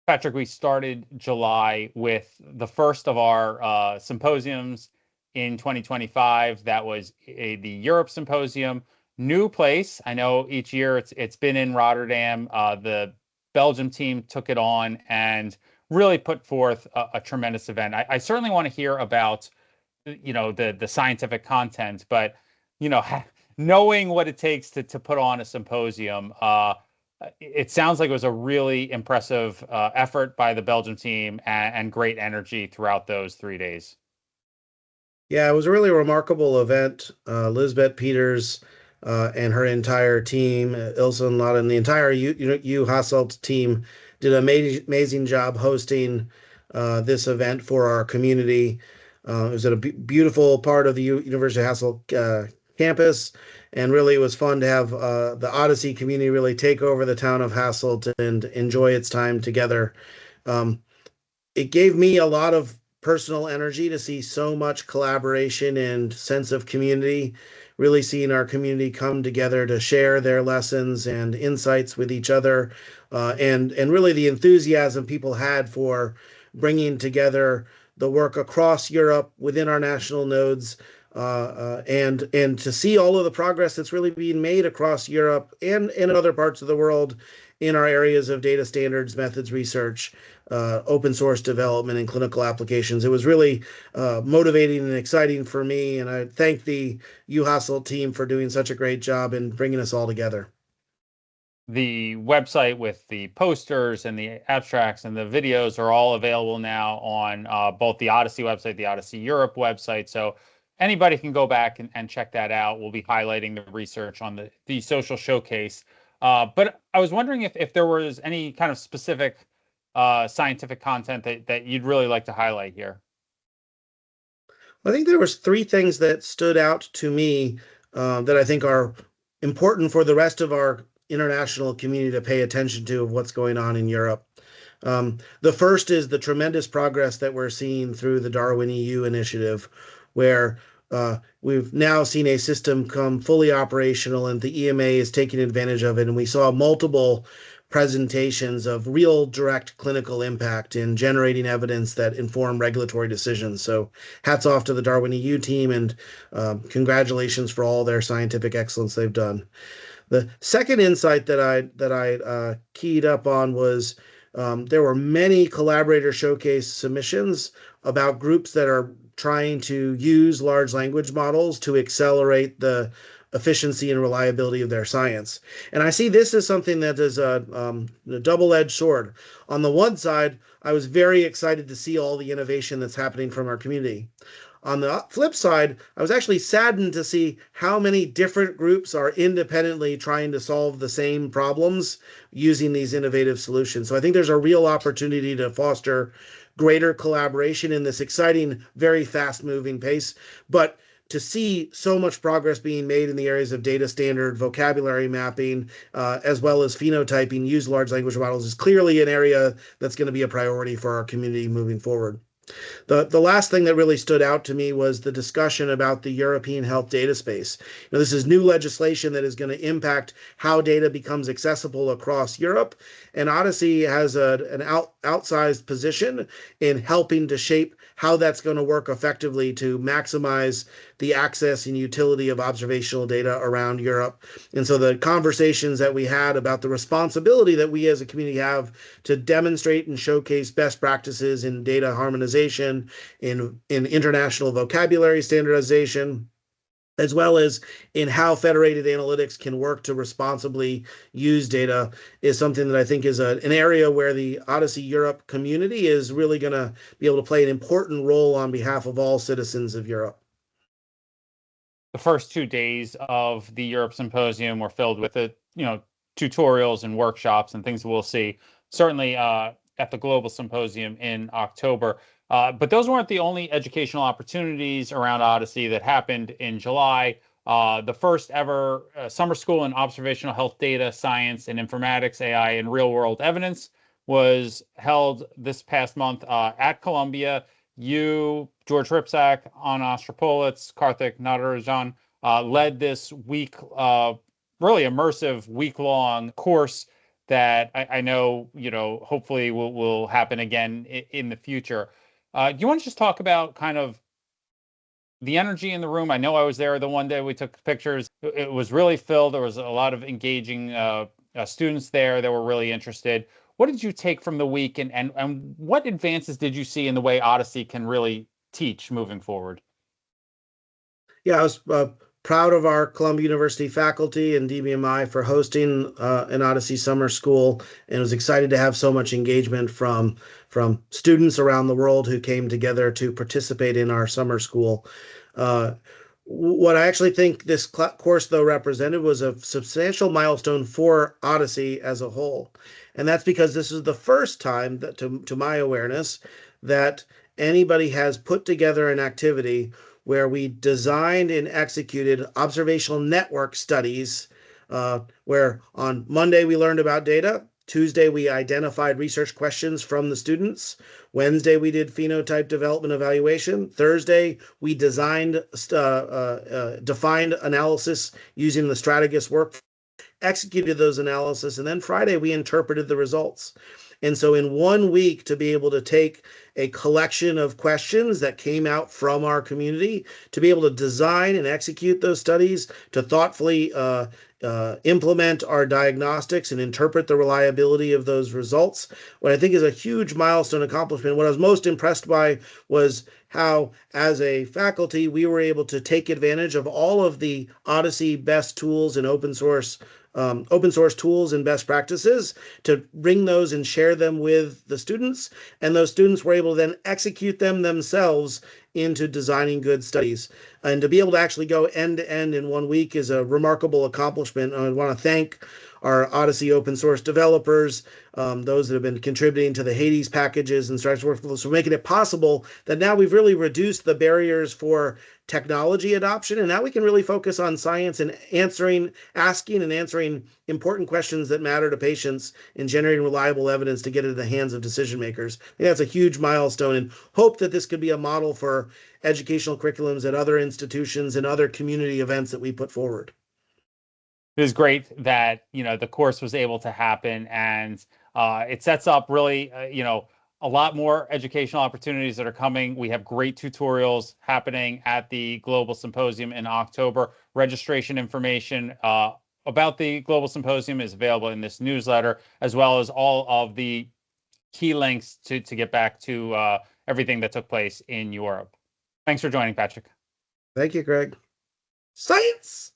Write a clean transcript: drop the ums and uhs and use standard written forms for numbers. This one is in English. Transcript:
Patrick, we started July with the first of our symposiums in 2025. That was the Europe Symposium. New place. I know each year it's been in Rotterdam. The Belgium team took it on and really put forth a tremendous event. I certainly want to hear about the scientific content, but knowing what it takes to put on a symposium, it sounds like it was a really impressive effort by the Belgium team and great energy throughout those 3 days. Yeah, it was a really remarkable event. Lisbeth Peters and her entire team, Ilse and Lotte, and the entire U Hasselt team did an amazing job hosting this event for our community. It was at a beautiful part of the University of Hasselt campus, and really it was fun to have the OHDSI community really take over the town of Hasselt and enjoy its time together. Um, it gave me a lot of personal energy to see so much collaboration and sense of community, really seeing our community come together to share their lessons and insights with each other, and really the enthusiasm people had for bringing together the work across Europe within our national nodes, and to see all of the progress that's really being made across Europe and in other parts of the world in our areas of data standards, methods research, open source development, and clinical applications. It was really motivating and exciting for me, and I thank the UHasselt team for doing such a great job in bringing us all together. The website with the posters and the abstracts and the videos are all available now on both the OHDSI website, the OHDSI Europe website. So anybody can go back and check that out. We'll be highlighting the research on the social showcase. But I was wondering if there was any kind of specific scientific content that you'd really like to highlight here. I think there was three things that stood out to me that I think are important for the rest of our international community to pay attention to of what's going on in Europe. The first is the tremendous progress that we're seeing through the Darwin EU initiative, where we've now seen a system come fully operational and the EMA is taking advantage of it. And we saw multiple presentations of real direct clinical impact in generating evidence that inform regulatory decisions. So hats off to the Darwin EU team, and congratulations for all their scientific excellence they've done. The second insight that I keyed up on was there were many collaborator showcase submissions about groups that are trying to use large language models to accelerate the efficiency and reliability of their science. And I see this as something that is a double-edged sword. On the one side, I was very excited to see all the innovation that's happening from our community. On the flip side, I was actually saddened to see how many different groups are independently trying to solve the same problems using these innovative solutions. So I think there's a real opportunity to foster greater collaboration in this exciting, very fast-moving pace. But to see so much progress being made in the areas of data standard, vocabulary mapping, as well as phenotyping, use large language models is clearly an area that's going to be a priority for our community moving forward. The last thing that really stood out to me was the discussion about the European health data space. This is new legislation that is going to impact how data becomes accessible across Europe, and OHDSI has an outsized position in helping to shape how that's going to work effectively to maximize the access and utility of observational data around Europe. And so the conversations that we had about the responsibility that we as a community have to demonstrate and showcase best practices in data harmonization, in international vocabulary standardization, as well as in how federated analytics can work to responsibly use data, is something that I think is an area where the OHDSI Europe community is really going to be able to play an important role on behalf of all citizens of Europe. The first 2 days of the Europe Symposium were filled with tutorials and workshops and things we'll see certainly at the Global Symposium in October. But those weren't the only educational opportunities around OHDSI that happened in July. The first ever summer school in observational health data, science, and informatics, AI, and real-world evidence was held this past month at Columbia. You, George Ripsack, Anna Ostropovitz, Karthik Natarajan led this week, really immersive week-long course that I know, hopefully will happen again in the future. Do you want to just talk about kind of the energy in the room? I know I was there the one day we took pictures. It was really filled. There was a lot of engaging students there that were really interested. What did you take from the week, and what advances did you see in the way Odyssey can really teach moving forward? Yeah, I was proud of our Columbia University faculty and DBMI for hosting an Odyssey summer school, and was excited to have so much engagement from students around the world who came together to participate in our summer school. Uh, what I actually think this course, though, represented was a substantial milestone for Odyssey as a whole. And that's because this is the first time that, to my awareness, that anybody has put together an activity where we designed and executed observational network studies, where on Monday we learned about data, Tuesday we identified research questions from the students, Wednesday we did phenotype development evaluation, Thursday we defined analysis using the Strategist work, executed those analysis, and then Friday we interpreted the results. And so in 1 week, to be able to take a collection of questions that came out from our community, to be able to design and execute those studies, to thoughtfully implement our diagnostics and interpret the reliability of those results, what I think is a huge milestone accomplishment. What I was most impressed by was how, as a faculty, we were able to take advantage of all of the Odyssey best tools and open source tools and best practices, to bring those and share them with the students. And those students were able to then execute them themselves into designing good studies. And to be able to actually go end to end in 1 week is a remarkable accomplishment. I want to thank our Odyssey open source developers, those that have been contributing to the Hades packages and Strategist workflows, for making it possible that now we've really reduced the barriers for technology adoption. And now we can really focus on science and asking and answering important questions that matter to patients and generating reliable evidence to get into the hands of decision makers. I think that's a huge milestone, and hope that this could be a model for educational curriculums at other institutions and other community events that we put forward. It is great that the course was able to happen, and it sets up really a lot more educational opportunities that are coming. We have great tutorials happening at the Global Symposium in October. Registration information about the Global Symposium is available in this newsletter, as well as all of the key links to get back to everything that took place in Europe. Thanks for joining, Patrick. Thank you, Craig. Science!